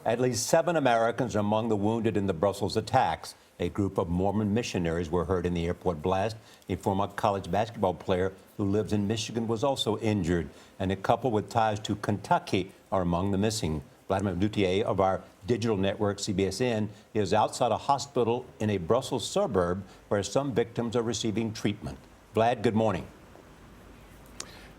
At least 7 Americans are among the wounded in the Brussels attacks. A group of Mormon missionaries were hurt in the airport blast. A former college basketball player who lives in Michigan was also injured. And a couple with ties to Kentucky are among the missing. Vladimir Duthiers of our digital network, CBSN, is outside a hospital in a Brussels suburb where some victims are receiving treatment. Vlad, good morning.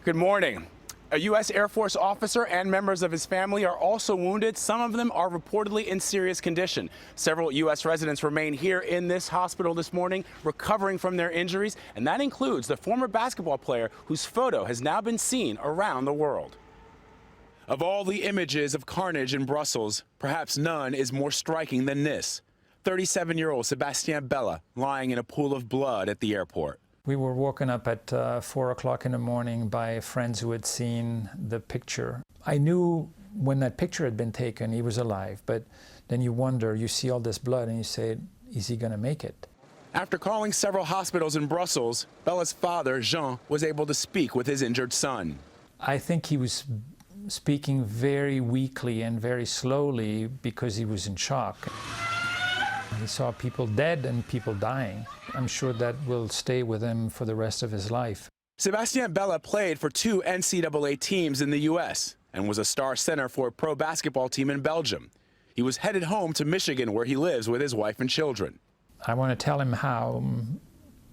Good morning. A U.S. Air Force officer and members of his family are also wounded. Some of them are reportedly in serious condition. Several U.S. residents remain here in this hospital this morning, recovering from their injuries, and that includes the former basketball player whose photo has now been seen around the world. Of all the images of carnage in Brussels, perhaps none is more striking than this. 37-year-old Sebastien Bellin lying in a pool of blood at the airport. We were woken up at 4 o'clock in the morning by friends who had seen the picture. I knew when that picture had been taken, he was alive, but then you wonder, you see all this blood and you say, is he going to make it? After calling several hospitals in Brussels, Bellin's father, Jean, was able to speak with his injured son. I think he was speaking very weakly and very slowly because he was in shock. He saw people dead and people dying. I'm sure that will stay with him for the rest of his life. Sebastien Bellin played for 2 NCAA teams in the U.S. and was a star center for a pro basketball team in Belgium. He was headed home to Michigan, where he lives with his wife and children. I want to tell him how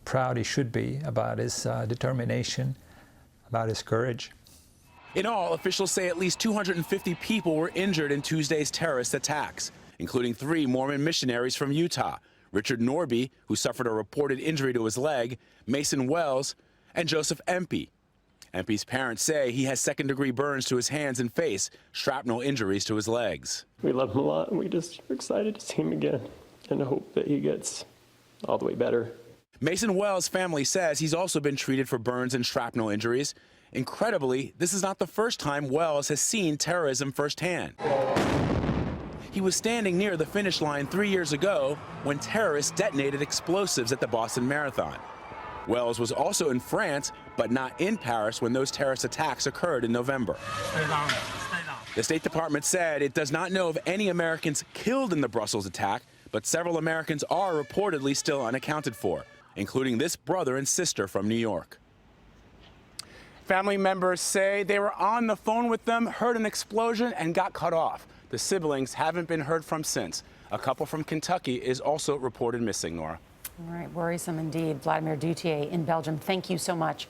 proud he should be about his determination, about his courage. In all, officials say at least 250 people were injured in Tuesday's terrorist attacks, including 3 Mormon missionaries from Utah, Richard Norby, who suffered a reported injury to his leg, Mason Wells, and Joseph Empey. Empey's parents say he has second-degree burns to his hands and face, shrapnel injuries to his legs. We love him a lot, and we just are excited to see him again and hope that he gets all the way better. Mason Wells' family says he's also been treated for burns and shrapnel injuries. Incredibly, this is not the first time Wells has seen terrorism firsthand. He was standing near the finish line 3 years ago when terrorists detonated explosives at the Boston Marathon. Wells was also in France, but not in Paris when those terrorist attacks occurred in November. Stay down. Stay down. The State Department said it does not know of any Americans killed in the Brussels attack, but several Americans are reportedly still unaccounted for, including this brother and sister from New York. Family members say they were on the phone with them, heard an explosion, and got cut off. The siblings haven't been heard from since. A couple from Kentucky is also reported missing, Nora. All right, worrisome indeed. Vladimir Duthiers in Belgium, thank you so much.